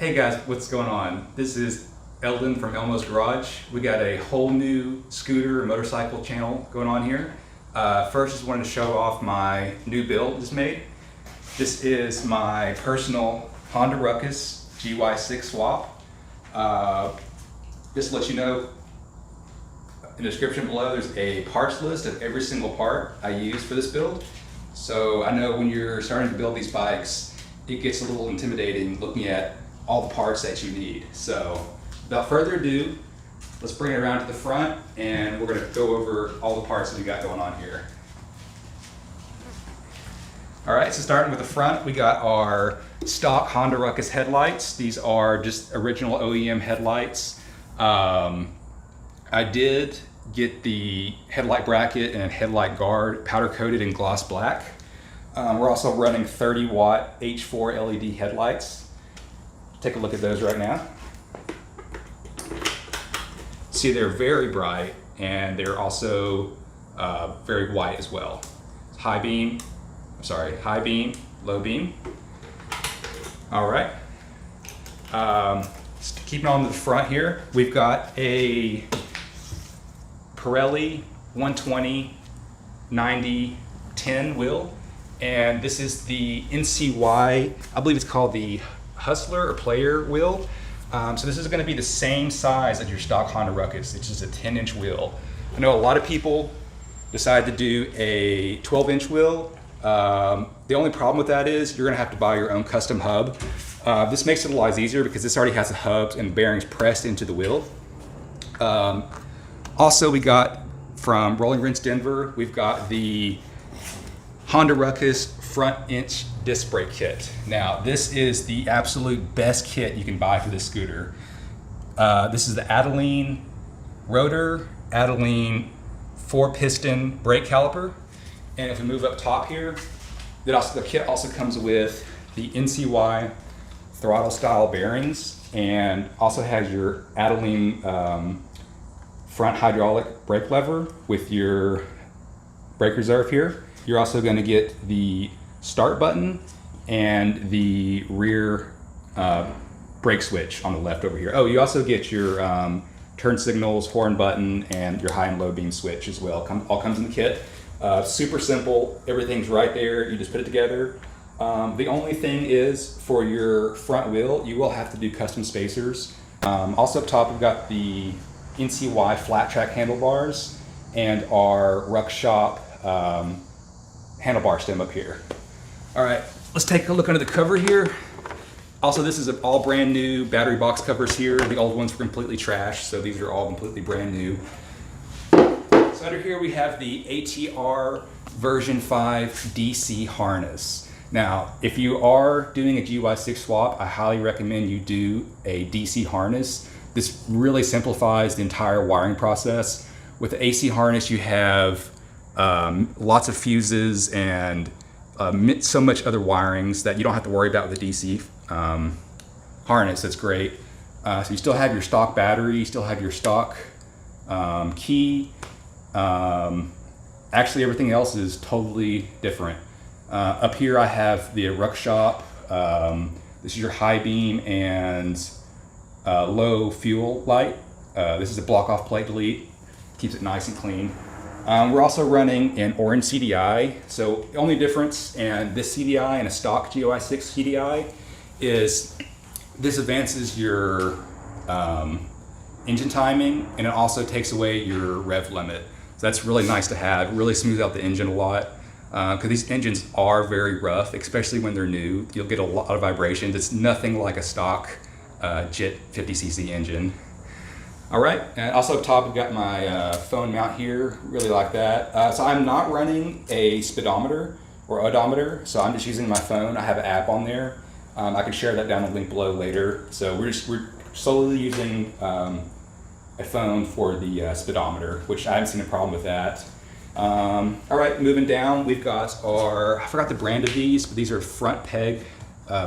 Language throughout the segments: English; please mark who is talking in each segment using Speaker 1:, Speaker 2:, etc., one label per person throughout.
Speaker 1: Hey guys, what's going on? This is Eldon from Elmo's Garage. We got a whole new scooter motorcycle channel going on here. First, just wanted to show off my new build just made. This is my personal Honda Ruckus GY6 swap. Just to let you know, in the description below there's a parts list of every single part I use for this build. So I know when you're starting to build these bikes, it gets a little intimidating looking at all the parts that you need. So without further ado, let's bring it around to the front and we're going to go over all the parts that we got going on here. Alright, so starting with the front, we got our stock Honda Ruckus headlights. These are just original OEM headlights. I did get the headlight bracket and headlight guard powder coated in gloss black. We're also running 30 watt H4 LED headlights. Take a look at those right now. See, they're very bright and they're also very white as well. High beam, low beam. All right. Keeping on to the front here, we've got a Pirelli 120 90 10 wheel, and this is the NCY, I believe it's called the Hustler or Player wheel. So this is going to be the same size as your stock Honda Ruckus. It's just a 10-inch wheel. I know a lot of people decide to do a 12-inch wheel. The only problem with that is you're going to have to buy your own custom hub. This makes it a lot easier because this already has the hubs and bearings pressed into the wheel. Also, we got from Rolling Rinse Denver, we've got the Honda Ruckus front inch disc brake kit. Now, this is the absolute best kit you can buy for this scooter. This is the Atr rotor, Atr 4-piston brake caliper. And if we move up top here, the kit also comes with the NCY throttle style bearings and also has your Atr front hydraulic brake lever with your brake reserve here. You're also going to get the start button and the rear brake switch on the left over here. Oh, you also get your turn signals, horn button, and your high and low beam switch as well. All comes in the kit. Super simple. Everything's right there. You just put it together. The only thing is for your front wheel, you will have to do custom spacers. Also up top, we've got the NCY flat track handlebars and our Ruck Shop handlebar stem up here. All right, let's take a look under the cover here. Also, this is all brand new battery box covers here. The old ones were completely trashed, so these are all completely brand new. So under here we have the Atr version 5 DC harness. Now, if you are doing a GY6 swap, I highly recommend you do a DC harness. This really simplifies the entire wiring process. With the AC harness, you have lots of fuses and so much other wirings that you don't have to worry about with the DC harness. That's great. So you still have your stock battery, you still have your stock key. Actually, everything else is totally different. Up here I have the Ruck Shop. This is your high beam and low fuel light. This is a block off plate delete. Keeps it nice and clean. We're also running an orange CDI. So the only difference in this CDI and a stock GY6 CDI is this advances your engine timing, and it also takes away your rev limit. So that's really nice to have. It really smooths out the engine a lot because these engines are very rough, especially when they're new. You'll get a lot of vibrations. It's nothing like a stock Jet 50cc engine. All right, and also up top we've got my phone mount here, really like that. So I'm not running a speedometer or odometer, so I'm just using my phone. I have an app on there. I can share that down the link below later. So we're solely using a phone for the speedometer, which I haven't seen a problem with that. All right, moving down, we've got our, I forgot the brand of these, but these are front peg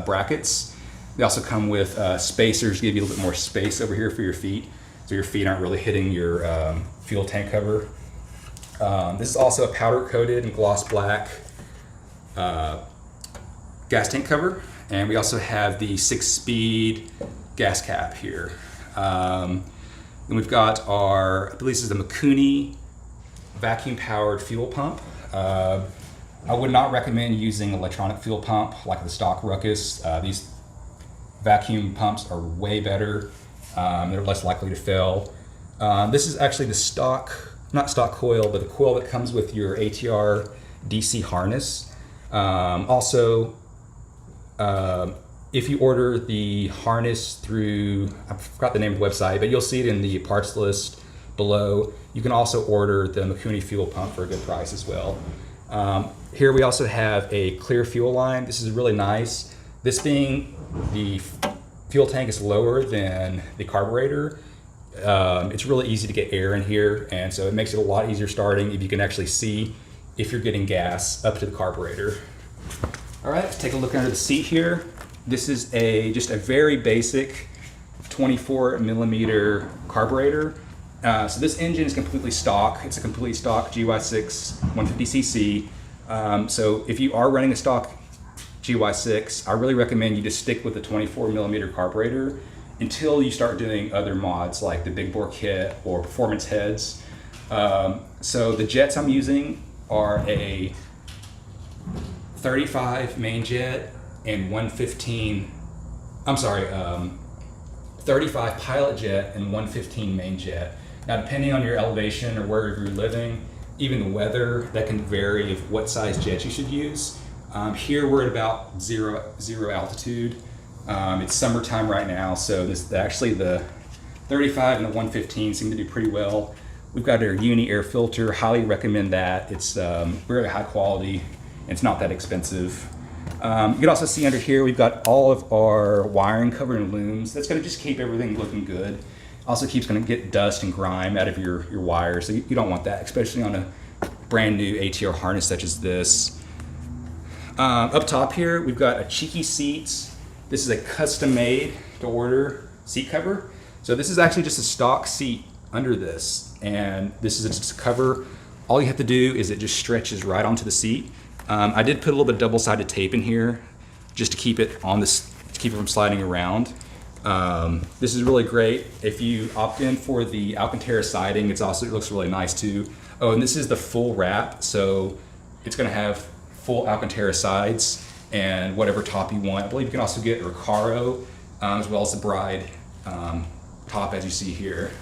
Speaker 1: brackets. They also come with spacers to give you a little bit more space over here for your feet, so your feet aren't really hitting your fuel tank cover. This is also a powder coated and gloss black gas tank cover. And we also have the 6-speed gas cap here. Then we've got our, I believe this is the Mikuni vacuum powered fuel pump. I would not recommend using electronic fuel pump like the stock Ruckus. These vacuum pumps are way better. They're less likely to fail. This is actually the stock, not stock coil, but the coil that comes with your Atr DC harness. Also, if you order the harness through, I forgot the name of the website, but you'll see it in the parts list below. You can also order the Mikuni fuel pump for a good price as well. Here we also have a clear fuel line. This is really nice. This being the fuel tank is lower than the carburetor. It's really easy to get air in here, and so it makes it a lot easier starting if you can actually see if you're getting gas up to the carburetor. All right, let's take a look under the seat here. This is just a very basic 24 millimeter carburetor. So this engine is completely stock. It's a completely stock GY6 150cc. So if you are running a stock GY6, I really recommend you just stick with the 24 millimeter carburetor until you start doing other mods like the big bore kit or performance heads. So the jets I'm using are a 35 main jet and 35 pilot jet and 115 main jet. Now, depending on your elevation or wherever you're living, even the weather, that can vary of what size jet you should use. Here we're at about zero altitude. It's summertime right now, so actually the 35 and the 115 seem to do pretty well. We've got our Uni air filter, highly recommend that. It's very high quality, and it's not that expensive. You can also see under here, we've got all of our wiring covered in looms. That's gonna just keep everything looking good. Also gonna get dust and grime out of your wires, so you don't want that, especially on a brand new Atr harness such as this. Up top here, we've got a cheeky seats. This is a custom made to order seat cover. So this is actually just a stock seat under this, and this is just a cover. All you have to do is it just stretches right onto the seat. I did put a little bit of double-sided tape in here just to keep it on this, to keep it from sliding around. This is really great. If you opt in for the Alcantara siding, it looks really nice too. Oh, and this is the full wrap, so it's gonna have full Alcantara sides and whatever top you want. I believe you can also get Recaro as well as the Bride top, as you see here.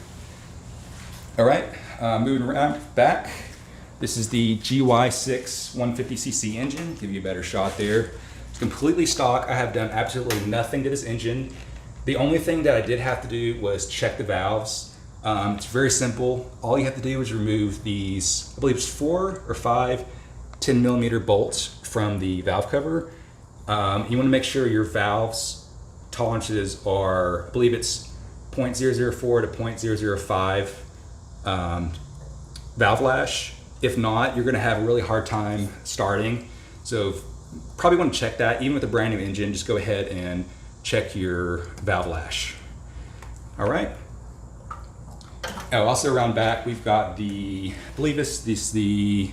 Speaker 1: All right, moving around back. This is the GY6 150cc engine. Give you a better shot there. It's completely stock. I have done absolutely nothing to this engine. The only thing that I did have to do was check the valves. It's very simple. All you have to do is remove these, I believe it's 4 or 5 10 millimeter bolts from the valve cover. You want to make sure your valves tolerances are, I believe it's 0.004 to 0.005 valve lash. If not, you're going to have a really hard time starting. So probably want to check that. Even with a brand new engine, just go ahead and check your valve lash. All right. Oh, also around back, we've got the, I believe this is the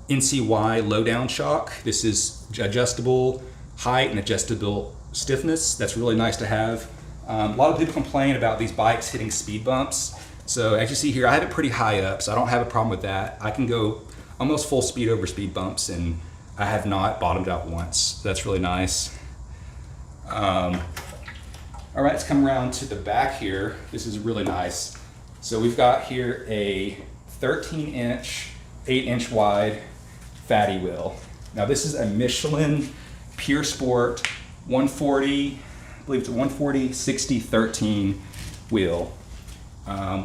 Speaker 1: NCY low down shock. This is adjustable height and adjustable stiffness. That's really nice to have. A lot of people complain about these bikes hitting speed bumps. So as you see here, I have it pretty high up, so I don't have a problem with that. I can go almost full speed over speed bumps, and I have not bottomed out once. So that's really nice. All right, let's come around to the back here. This is really nice. So we've got here a 13-inch, 8-inch wide fatty wheel. Now this is a Michelin Pure Sport 140, I believe it's a 140 60-13 wheel.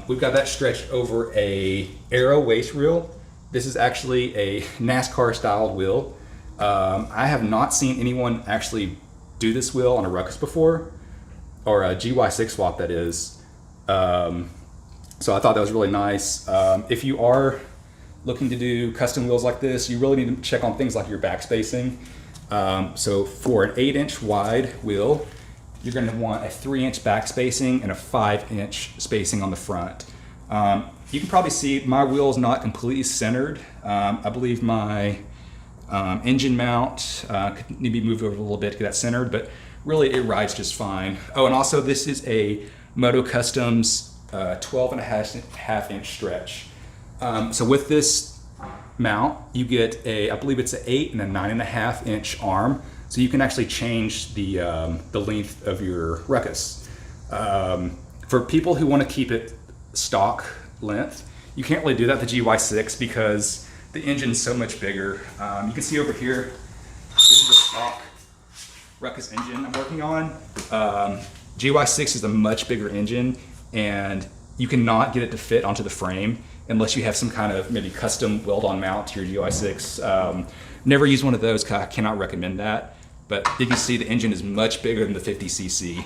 Speaker 1: We've got that stretched over a Aero waist reel. This is actually a NASCAR styled wheel. I have not seen anyone actually do this wheel on a Ruckus before, or a GY6 swap that is. So I thought that was really nice. If you are looking to do custom wheels like this, you really need to check on things like your back spacing. So for an 8-inch wide wheel, you're going to want a 3-inch back spacing and a 5-inch spacing on the front. You can probably see my wheel is not completely centered. I believe my Engine mount could need to be moved over a little bit to get that centered, but really it rides just fine. Oh, and also this is a Moto Customs 12.5 inch stretch. So with this mount, you get I believe it's an 8 and a 9.5 inch arm. So you can actually change the length of your Ruckus. For people who want to keep it stock length, you can't really do that with the GY6 because the engine's so much bigger. You can see over here, this is the stock Ruckus engine I'm working on. GY6 is a much bigger engine, and you cannot get it to fit onto the frame unless you have some kind of maybe custom weld-on mount to your GY6. Never use one of those, I cannot recommend that. But you can see the engine is much bigger than the 50cc.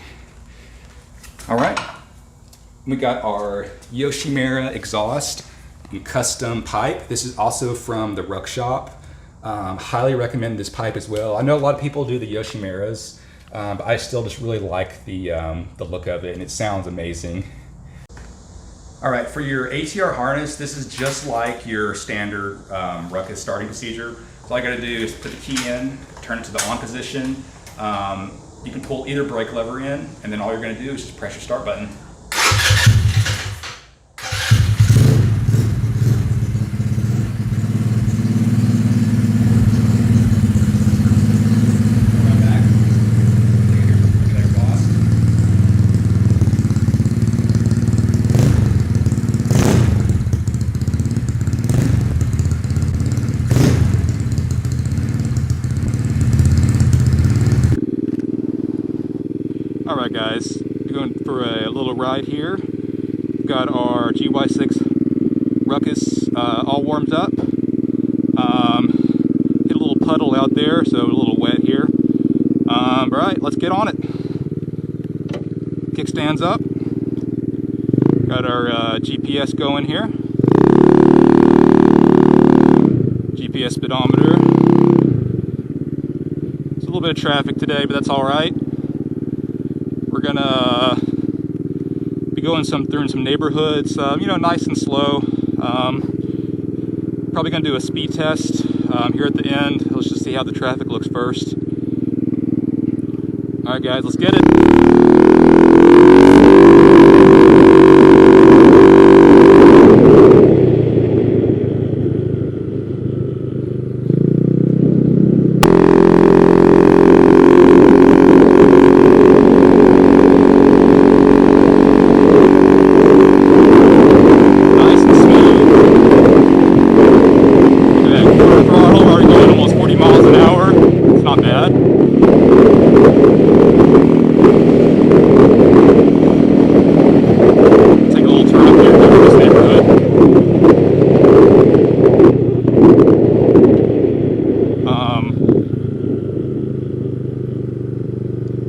Speaker 1: All right, we got our Yoshimura exhaust and custom pipe. This is also from the Ruck Shop. Highly recommend this pipe as well. I know a lot of people do the Yoshimuras, but I still just really like the look of it, and it sounds amazing. All right, for your Atr harness, this is just like your standard Ruckus starting procedure. So all I gotta do is put the key in, turn it to the on position. You can pull either brake lever in, and then all you're gonna do is just press your start button.
Speaker 2: Alright guys, we're going for a little ride here. We've got our GY6 Ruckus all warmed up. Hit a little puddle out there, so a little wet here. Alright, let's get on it. Kickstands up. Got our GPS going here. GPS speedometer. There's a little bit of traffic today, but that's alright. We're gonna be going through some neighborhoods, you know, nice and slow. Probably gonna do a speed test here at the end. Let's just see how the traffic looks first. All right, guys, let's get it.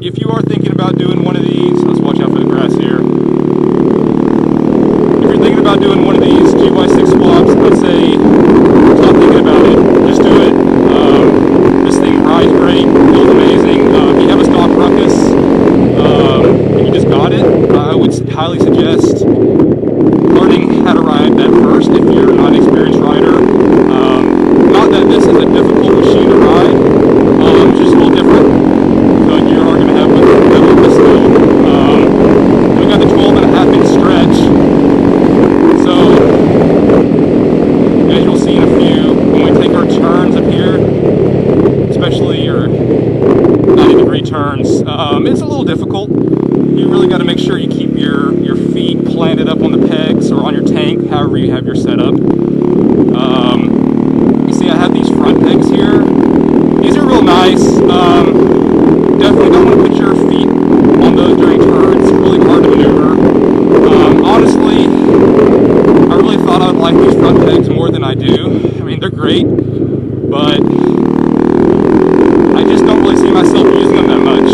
Speaker 2: If you are thinking about doing one of these, let's watch out for the grass here. If you're thinking about doing one of these GY6 swaps, I'd say stop thinking about it. Just do it. This thing rides great, feels amazing. If you have a stock Ruckus and you just got it, I would highly suggest learning how to ride that first if you're not an experienced rider. Not that this is a difficult machine to ride, it's just a little different. So you are going to have a little bit of skill. We got the 12.5 inch stretch. So, as you'll see in a few, when we take our turns up here, especially your 90-degree turns, it's a little difficult. You really got to make sure you keep your feet planted up on the pegs or on your tank, however you have your setup. You see I have these front pegs here. These are real nice. Definitely don't want to put your feet on those during turns. It's really hard to maneuver. Honestly, I really thought I would like these front pegs more than I do. I mean, they're great, but I just don't really see myself using them that much.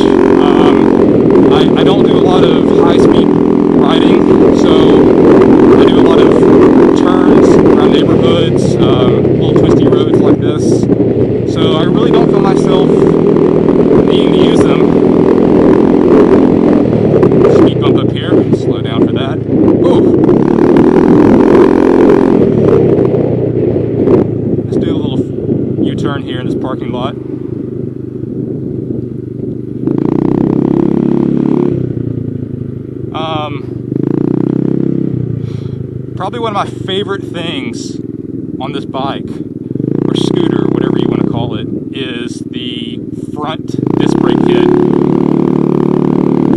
Speaker 2: I don't do a lot of high-speed riding, so I do a lot of turns around neighborhoods. parking lot. Probably one of my favorite things on this bike, or scooter, whatever you want to call it, is the front disc brake kit.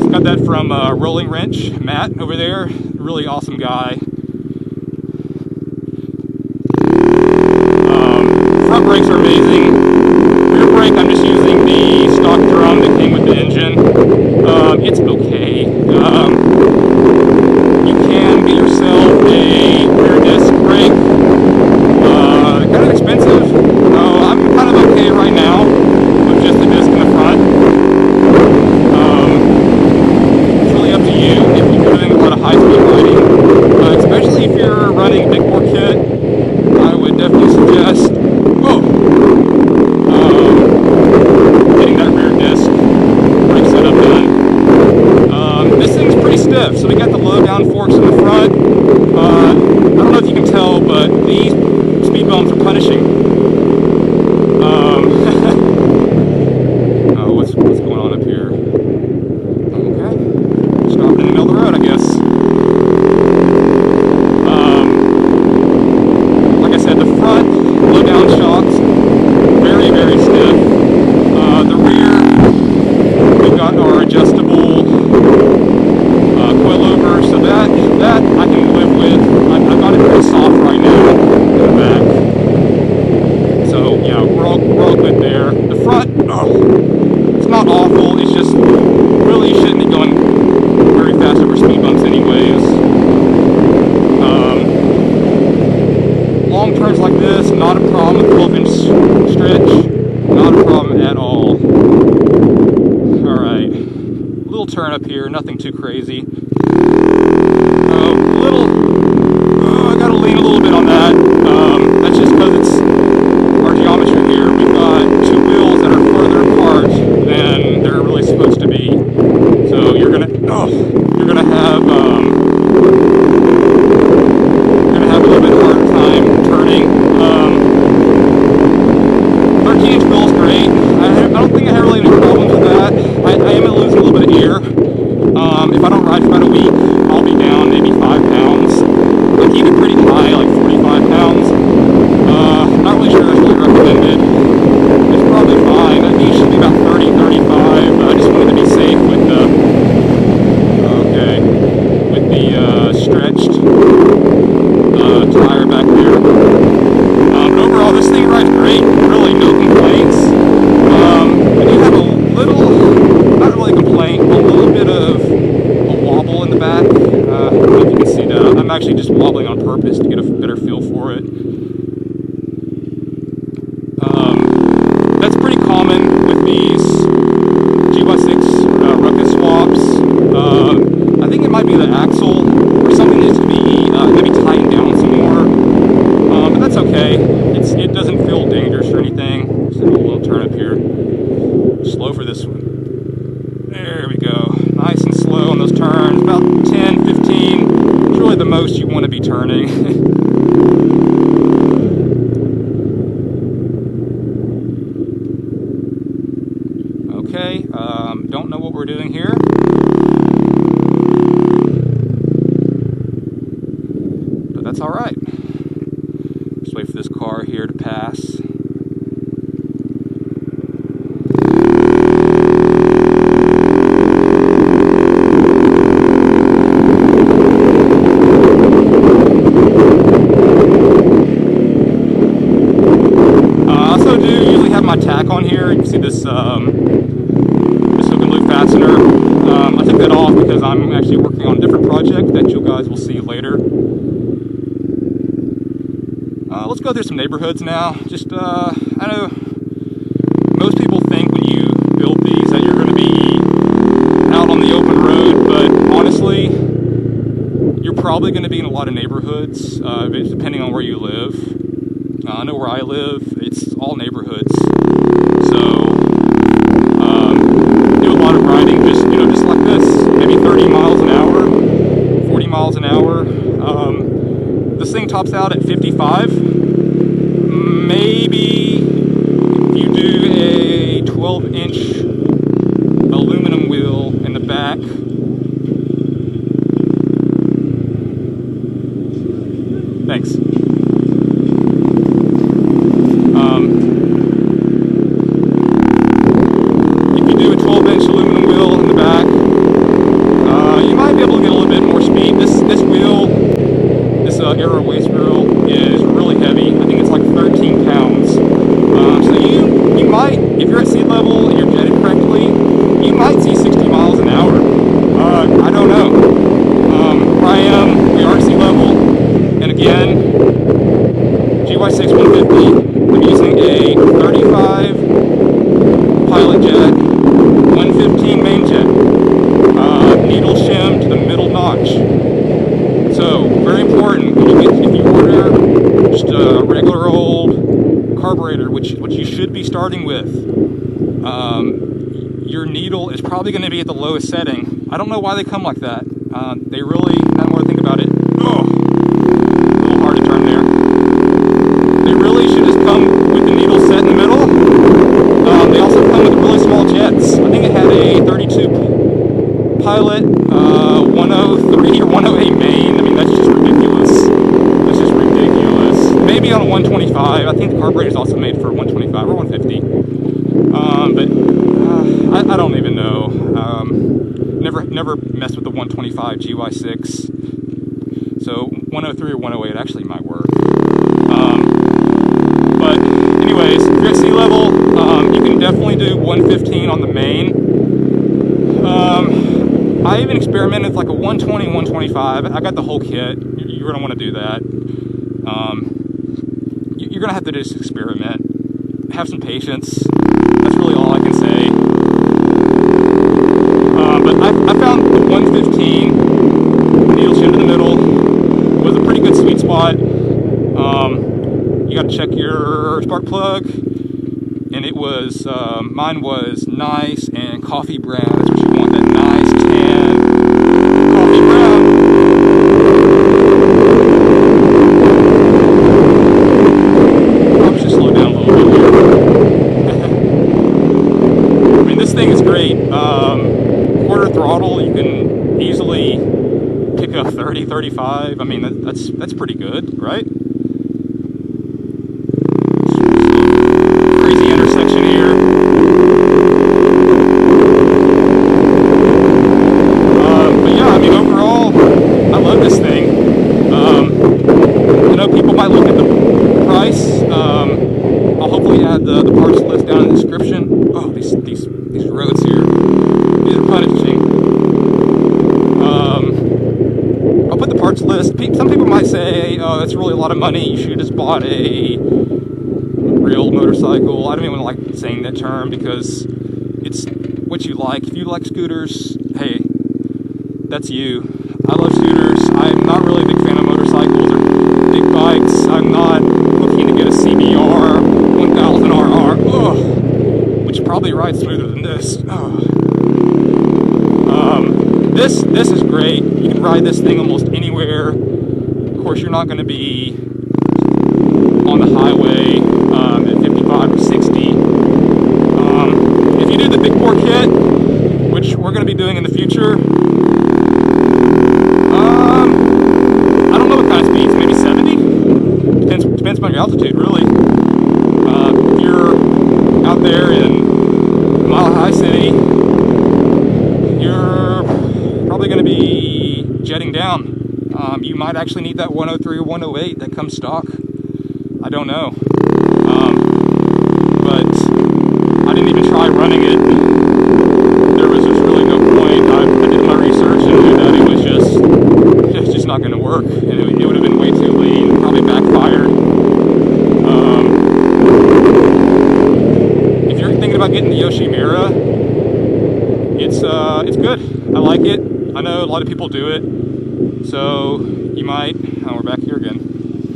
Speaker 2: Got that from Rolling Wrench, Matt over there, really awesome guy. Front brakes are amazing. Rear brake, I'm just using the stock drum that came with the engine. It's okay. You can get yourself a rear disc brake. Kind of expensive. I'm kind of okay right now with just the disc in the front. It's really up to you if you're doing a lot of high-speed riding, especially if you're running a big bore kit. I would definitely suggest getting that rear disc brake setup done. This thing's pretty stiff, so we got the low down forks in the front. I don't know if you can tell, but these speed bumps are punishing. What's going on up here? Okay, stopping in the middle of the road, I guess. Like I said, the front low down shocks, very, very stiff. The rear, we've got our adjustable coilover, so that I can live with. I've got it pretty soft right now in the back. So yeah, we're all good there. The front, it's not awful. It's just really shouldn't be going very fast over speed bumps anyways. Long turns like this, not a problem. 12-inch stretch, not a problem at all. All right, little turn up here, nothing too crazy. I gotta lean a little bit on that. That's just because it's our geometry here. We've got two wheels that are further apart than they're really supposed to be. So you're gonna have a little bit harder time turning. 13-inch wheel's great. I don't think I have really any problems with that. I am losing a little bit of air. If I don't ride for about a week, I'll be down maybe 5 pounds. I keep it pretty high, like 45 pounds. Not really sure that's really recommended. It's probably fine. I think it should be about 30, 35. I just wanted to be safe with the stretched tire back there. But overall, this thing rides great. Really, no complaints. I do have a little, not really a complaint, a little bit of a wobble in the back. I don't know if you can see that. I'm actually just wobbling on purpose to get a better feel for it. That's pretty common with these GY6 Ruckus swaps. I think it might be the axle or something needs to be maybe tightened down some more. But that's okay. It doesn't feel dangerous or anything. Just a little turn up here. Slow for this one. There we go. Nice and slow on those turns. About 10, 15. It's really the most you want to be turning. Okay, don't know what we're doing here. But that's alright. Just wait for this car here to pass. My tack on here. You can see this this hook and loop fastener. I took that off because I'm actually working on a different project that you guys will see later. Let's go through some neighborhoods now. Just I know most people think when you build these that you're going to be out on the open road, but honestly, you're probably going to be in a lot of neighborhoods, depending on where you live. I know where I live, it's all neighborhoods, so do a lot of riding just like this, maybe 30 miles an hour, 40 miles an hour. This thing tops out at 55. Maybe if you do starting with, your needle is probably going to be at the lowest setting. I don't know why they come like that. They really, now the more I think about it, oh, a little hard to turn there. They really should just come with the needle set in the middle. They also come with really small jets. I think it had a 32 Pilot, 103 or 108 main. I mean, that's just ridiculous. That's just ridiculous. Maybe on a 125. I think the carburetor is also made for 125 or 150. But I don't even know. Never messed with the 125 GY6. So 103 or 108 actually might work. But anyways, if you're at sea level, you can definitely do 115 on the main. I even experimented with like a 120, 125. I got the whole kit. You're gonna want to do that. You're gonna have to just experiment. Have some patience. That's really all I can say. But I found the 115 needle shift in the middle was a pretty good sweet spot. You got to check your spark plug, and it was mine was nice and coffee brown. That's what you want, that nice tan coffee brown. Probably should slow down a little bit here. I mean, this thing is great. Quarter throttle, you can easily pick up 30, 35. I mean, that's pretty good, right? Crazy intersection here. But yeah, I mean, overall, I love this thing. I know people might look at the price. I'll hopefully add the parts list down in the description. Oh, these roads here. These are punishing. I'll put the parts list. Some people might say, oh, that's really a lot of money. You should have just bought a real motorcycle. I don't even like saying that term because it's what you like. If you like scooters, hey, that's you. I love scooters. I'm not really a big fan of motorcycles or big bikes. I'm not looking to get a CBR 1000 RR, which probably rides smoother than this. This is great. You can ride this thing almost anywhere. Of course, you're not going to be on the highway at 55 or 60. If you do the big bore kit, which we're going to be doing in the future, I don't know what kind of speeds, maybe 70? Depends on your altitude, really. If you're out there in Mile High City, you're probably going to be jetting down. You might actually need that 103 or 108 that comes stock. I don't know. But I didn't even try running it. There was just really no point. I did my research and knew that it was just not going to work. And it would have been way too lean, probably backfired. If you're thinking about getting the Yoshimura, it's good. I like it. I know a lot of people do it. So you might, we're back here again.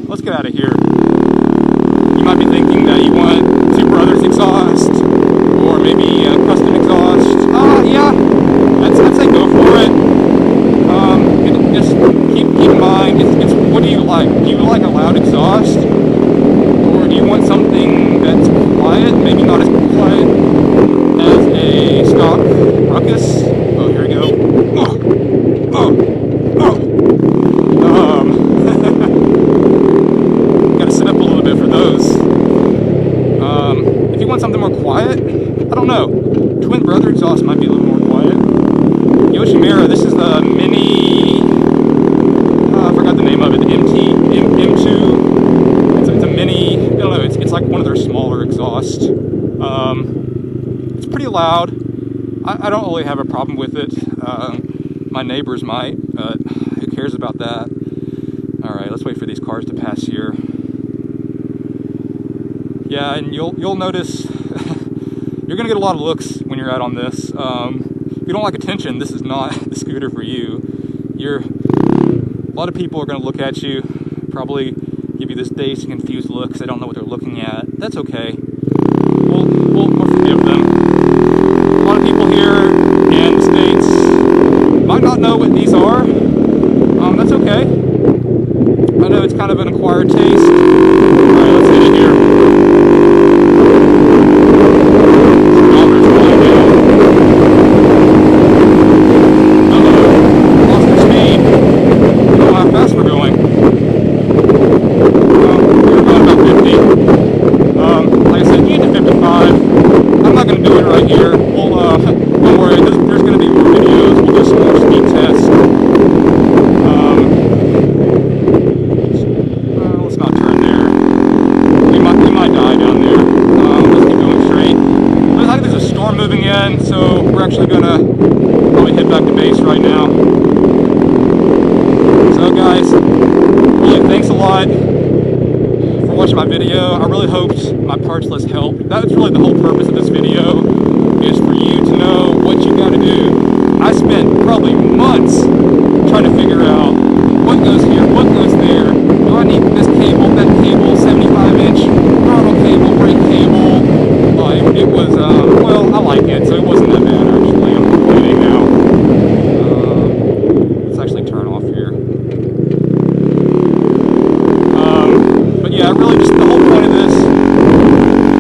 Speaker 2: Let's get out of here. You might be thinking that you want Two Brothers exhaust, or maybe a custom exhaust. Yeah, I'd say go for it. Just keep in mind, it's what do you like? Do you like a loud exhaust, or do you want something that's quiet, maybe not as quiet as a stock Ruckus? Oh, here we go. Gotta sit up a little bit for those. If you want something more quiet, I don't know. Twin Brother exhaust might be a little more quiet. Yoshimura, this is the mini. I forgot the name of it. The M2. It's a mini. I don't know. It's like one of their smaller exhausts. It's pretty loud. I don't really have a problem with it. My neighbors might, but who cares about that? All right, let's wait for these cars to pass here. Yeah, and you'll notice you're gonna get a lot of looks when you're out on this. If you don't like attention, this is not the scooter for you. A lot of people are gonna look at you, probably give you this dazed and confused look because they don't know what they're looking at. That's okay. we'll forgive them. A lot of people here in the States might not know what these are. That's okay. I know it's kind of an acquired taste. Alright, let's hit it here. Speedometer's really down. Uh-oh. Lost our speed. I don't know how fast we're going. We're going about 50. Like I said, you get to 55. I'm not going to do it right here. We'll, don't worry, there's going to be more videos. We'll do some more speed tests. Let's not turn there. We might die down there. Let's keep going straight. Looks like there's a storm moving in, so we're actually going to probably head back to base right now. So guys, really thanks a lot for watching my video. I really hoped my parts list helped. That's really the whole purpose of this video, is for you to know what you got to do. I spent probably months trying to figure out what goes here, what goes there. Do I need this cable, that cable, 75-inch throttle cable, brake cable? It was, well, I like it, so it wasn't that bad actually. I'm complaining now. Let's actually turn off here. But yeah, really just the whole point of this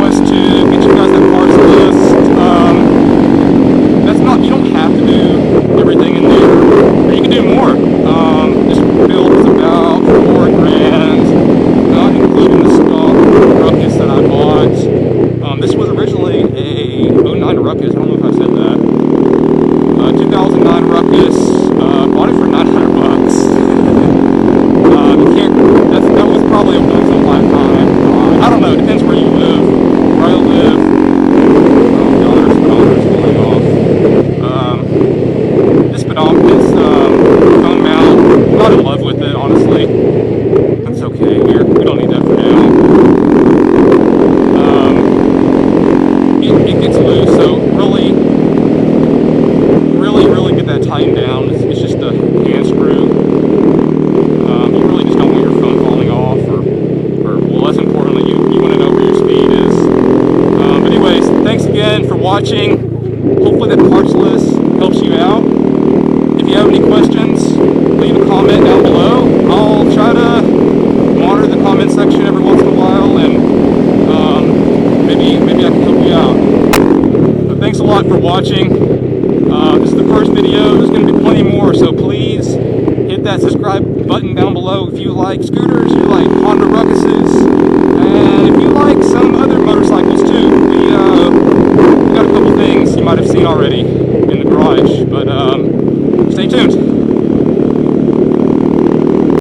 Speaker 2: was to get you guys that parts list. That's not, you don't have to do everything in there, or you can do more. This build was about $4,000, not including the stock Ruckus that I bought. This was originally a 09 Ruckus, I don't know if I said that. 2009 Ruckus, bought it for $900. That was probably a once in a lifetime. I don't know, it depends where you live. Where I live, speedometer's going off. This speedometer, phone mount, I'm not in love with it, honestly. That's okay here, we don't need that for now. It gets loose, so really get that tightened down. It's just a hand screw. You really just don't want your phone falling off, or well, less importantly, you want to know where your speed is. But anyways, thanks again for watching. Hopefully that parts list helps you out. If you have any questions, leave a comment down below. I'll try to monitor the comment section every once in a while, and maybe I can help you out. But thanks a lot for watching. This is the first video. There's going to be plenty more, so please hit that subscribe button down below if you like scooters, you like Honda Ruckuses, and if you like some other motorcycles too. We got a couple things you might have seen already in the garage, but stay tuned.